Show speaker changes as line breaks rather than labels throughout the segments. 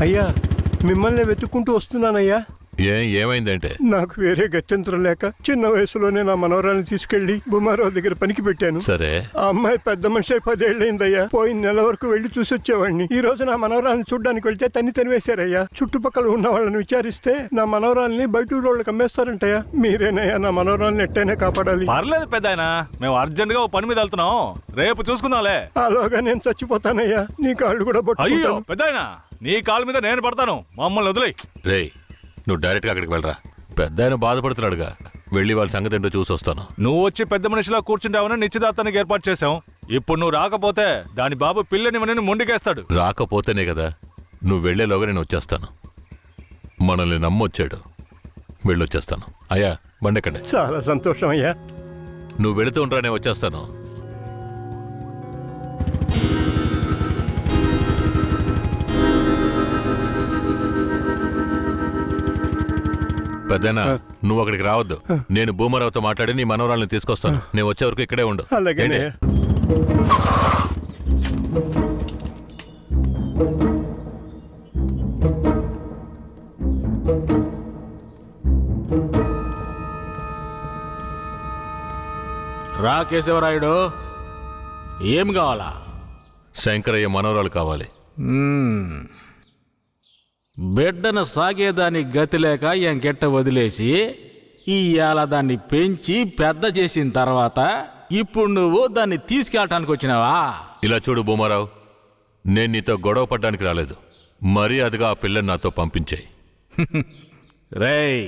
అయ్యా మిమ్మల్ని వెతుక్కుంటూ వస్తున్నానయ్యా.
ఏమైందంటే
నాకు వేరే గత్యంతరం లేక చిన్న వయసులోనే నా మనవరాన్ని తీసుకెళ్లి బుమారావు దగ్గర పనికి పెట్టాను.
సరే,
ఆ అమ్మాయి పెద్ద మనిషి అయి 10 ఏళ్ళైందయ్యా. పోయిన నెల వరకు వెళ్లి చూసొచ్చేవాడిని. ఈ రోజు నా మనవరాన్ని చూడ్డానికి వెళ్తే తనివేశారయ్యా. చుట్టుపక్కల ఉన్న వాళ్ళని విచారిస్తే నా మనవరాల్ని బయట ఊళ్ళకి అమ్మేస్తారంటయ్యా. మీరేనయ్యా నా మనవరాల్ని ఎట్టైనా కాపాడాలి.
పర్లేదు పెద్దాయనా, మేము అర్జెంట్ గా ఓ పని మీద వెళ్తున్నాం, రేపు చూసుకుందాంలే.
అలాగా నేను చచ్చిపోతానయ్యా. నీ కాళ్ళు కూడా
అయ్యో పెద్దాయనా, నీ కాళ్ళ మీద నేను పడతాను, మమ్మల్ని వదిలేయ్.
రేయ్, నువ్వు డైరెక్ట్గా అక్కడికి వెళ్ళరా. పెద్ద ఆయన బాధపడుతున్నాడుగా, వెళ్ళి వాళ్ళ సంగతి ఏంటో చూసి వస్తాను.
నువ్వు వచ్చి పెద్ద మనిషిలా కూర్చుంటావని నిశ్చితార్థానికి ఏర్పాటు చేశాం. ఇప్పుడు నువ్వు రాకపోతే దాని బాబు పిల్లని ముందుకేస్తాడు.
రాకపోతేనే కదా, నువ్వు వెళ్లేలోగా నేను వచ్చేస్తాను. మనల్ని నమ్మొచ్చాడు, వెళ్ళొచ్చేస్తాను. అయ్యా బండెక్కండి.
చాలా సంతోషం అయ్యా.
నువ్వు వెళుతూ ఉంటా, నేను వచ్చేస్తాను. పెద్దనా, నువ్వు అక్కడికి రావద్దు. నేను భూమరావుతో మాట్లాడి నీ మనవరాల్ని తీసుకొస్తాను. నేను వచ్చే వరకు ఇక్కడే ఉండు.
అలాగే.
రా కేశవరాయుడు, ఏం కావాలా?
శంకరయ్య మనవరాలు కావాలి.
బిడ్డను సాగేదాన్ని గతి లేక ఎంకెట్ట వదిలేసి ఇవాళ దాన్ని పెంచి పెద్ద చేసిన తర్వాత ఇప్పుడు నువ్వు దాన్ని తీసుకెళ్ళటానికి వచ్చినావా?
ఇలా చూడు భూమారావు, నేను నీతో గొడవ పడ్డానికి రాలేదు. మర్యాదగా ఆ పిల్లని నాతో పంపించేయి.
రేయ్,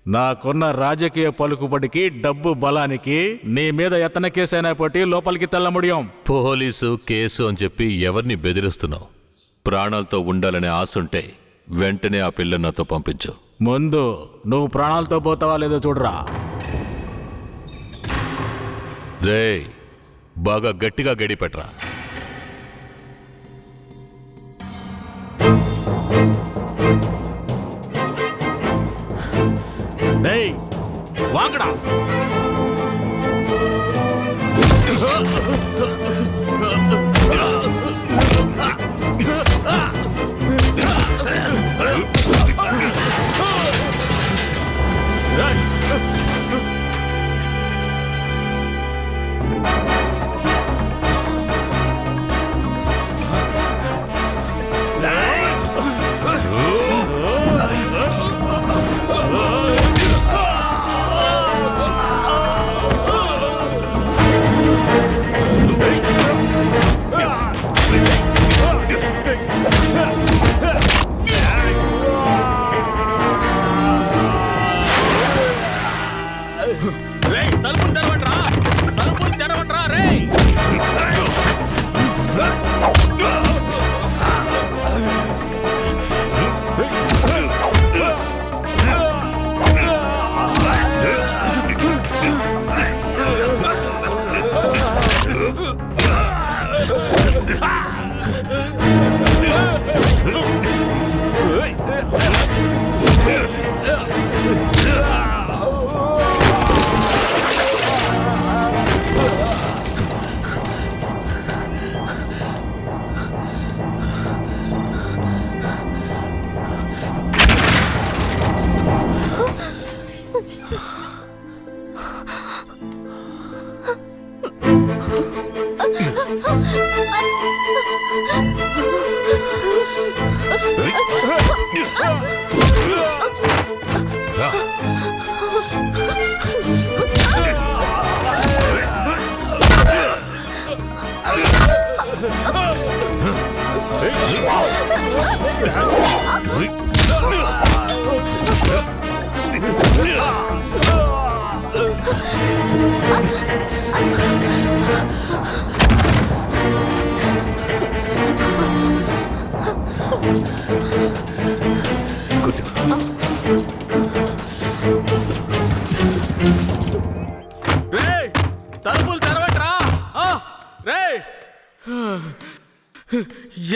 నాకున్న రాజకీయ పలుకుబడికి డబ్బు బలానికి నీ మీద ఎత్తన కేసైనా పట్టి లోపలికి తెల్లముడియం.
పోలీసు కేసు అని చెప్పి ఎవరిని బెదిరిస్తున్నావు? ప్రాణాలతో ఉండాలనే ఆశుంటే వెంటనే ఆ పిల్లని నాతో పంపించు.
ముందు నువ్వు ప్రాణాలతో పోతావా లేదో చూడరా.
రేయ్, బాగా గట్టిగా గడిపెట్రా.
డేయ్ వాంగడా,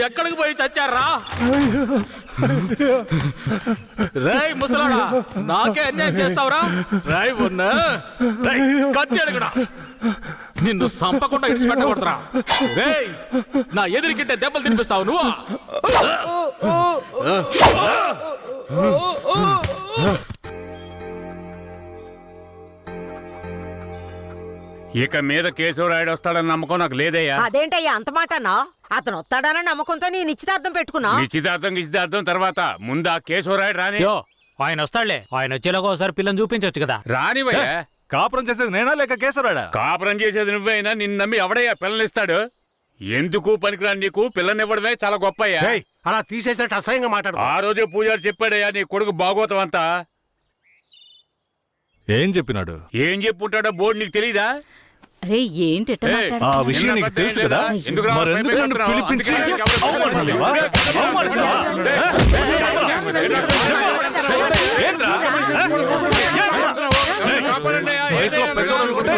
ఎక్కడికి పోయి చచ్చారా? రేయ్ ముసలాడా, నాకే అన్యాయం చేస్తావురా? రాయ్ ఉన్నా కత్తి అడుగుడా. నిన్ను సంపకుండా ఇచ్చి పెట్టకూడదురా. రేయ్, నా ఎదురుకిట్టే దెబ్బలు తినిపిస్తావు నువ్వు.
ఇక మీద కేశవరాయుడు వస్తాడని నమ్మకం నాకు లేదయ్యా.
అదేంటయ్యా అంత మాటనా? అతను వస్తాడన్న నమ్మకంతో నీ నిశ్చితార్థం పెట్టుకున్నా.
నిశ్చితార్థం తర్వాత ముందు ఆ కేశవరాయుడు రాని.
యో ఆయన వస్తాడులే. ఆయన వచ్చేలాగా ఒకసారి పిల్లని చూపించొచ్చు కదా.
రానివయ్యా.
కాపురం చేసేది నేనా లేక కేశవరాడా?
కాపురం చేసేది నువ్వైనా నిన్ను నమ్మి ఎవడయ్యా పిల్లనిస్తాడు? ఎందుకు పనికిరాని నీకు పిల్లనివ్వడమే చాలా గొప్పయ్యా.
అలా తీసేసినట్టు అసహ్యంగా మాట్లాడు.
ఆ రోజే పూజారి చెప్పాడయ్యా నీ కొడుకు భాగవతం అంతా.
ఏం చెప్పినాడు?
ఏం చెప్పుంటాడో బోర్డు నీకు తెలీదా?
అరే ఏంటి
ఆ విషయం నీకు తెలుసు కదా, మరెందుకు నన్ను పిలిపించి అవమానిస్తావా? ఏంట్రా? వయసులో పెద్దోడు అనుకుంటే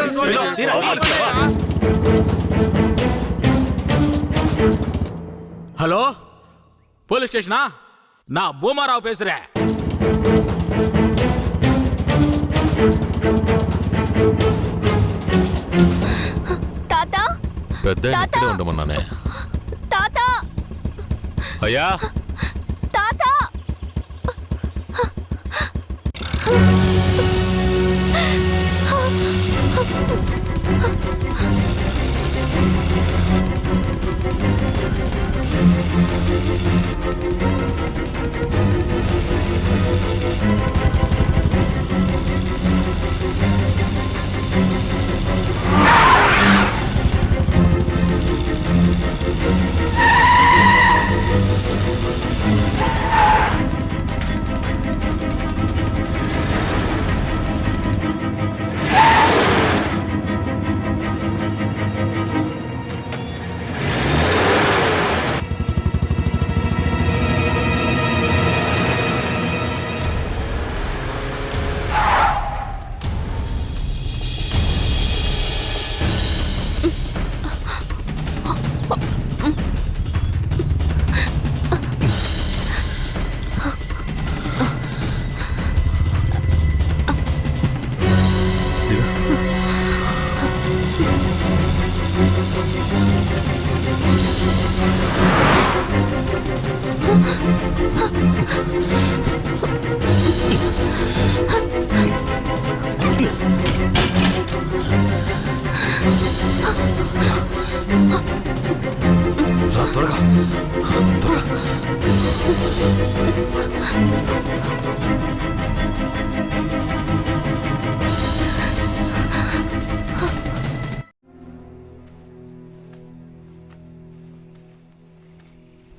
ఇలా అవమానిస్తావా?
Hello, police స్టేషనా? నా భూమారావు పేసురే.
తాత
పెద్ద ఇక్కడే ఉండమన్నానే.
తాత
అయ్యా,
తాత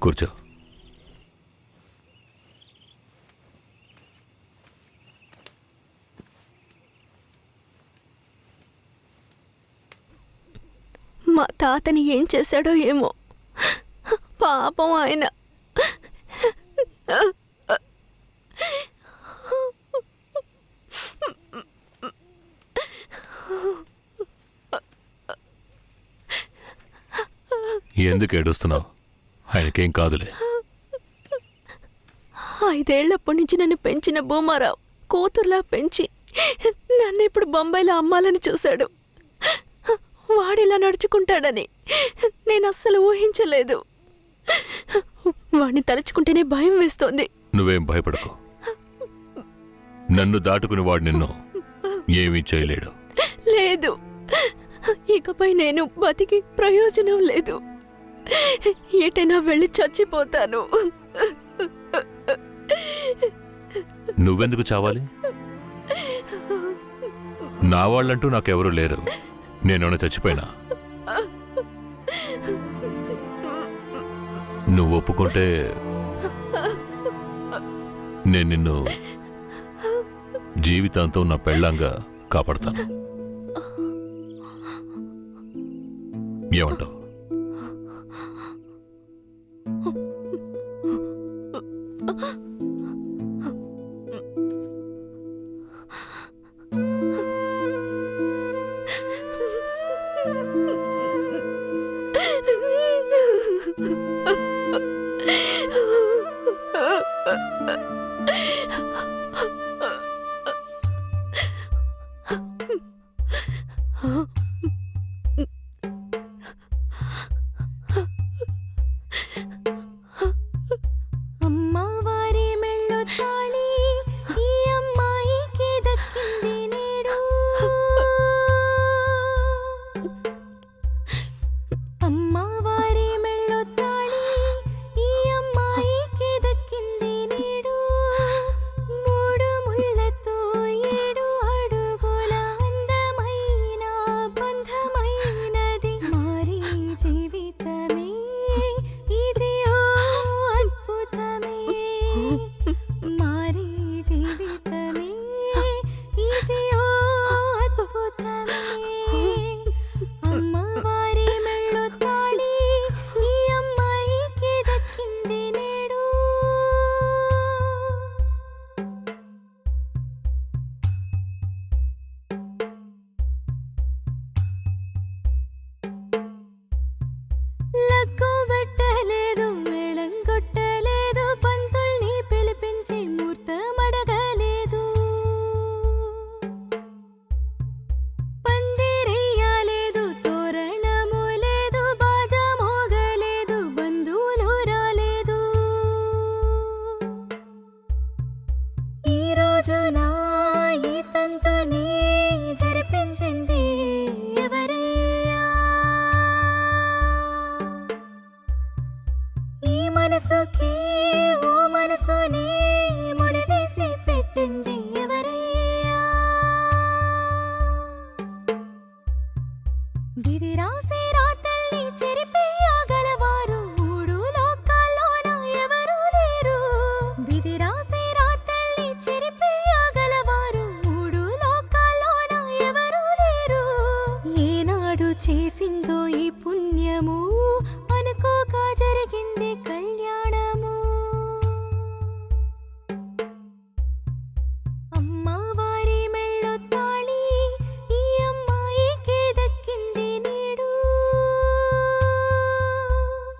కూర్చో.
మా తాతని ఏం చేశాడో ఏమో, పాపం ఆయన.
ఎందుకు ఏడుస్తున్నావు? ఆయనకేం కాదులే.
5 ఏళ్లప్పటి నుంచి నన్ను పెంచిన భూమారావు కూతుర్లా పెంచి నన్ను ఇప్పుడు బొంబాయిలో అమ్మాలని చూశాడు. వాడిలా నడుచుకుంటాడని నేను అస్సలు ఊహించలేదు. వాడిని తలుచుకుంటేనే భయం వేస్తోంది.
నువ్వేం భయపడకు. నన్ను దాటుకుని వాడు నిన్ను ఏమీ చేయలేడు.
లేదు, ఇకపై నేను బతికి ప్రయోజనం లేదు. ఏటైనా వెళ్ళి చచ్చిపోతాను.
నువ్వెందుకు చావాలి? నా వాళ్ళంటూ నాకెవరూ లేరు. నేనేమైనా చచ్చిపోయినా? నువ్వు ఒప్పుకుంటే నేను నిన్ను జీవితాంతం నా పెళ్ళంగా కాపాడతాను. ఏమంటావు?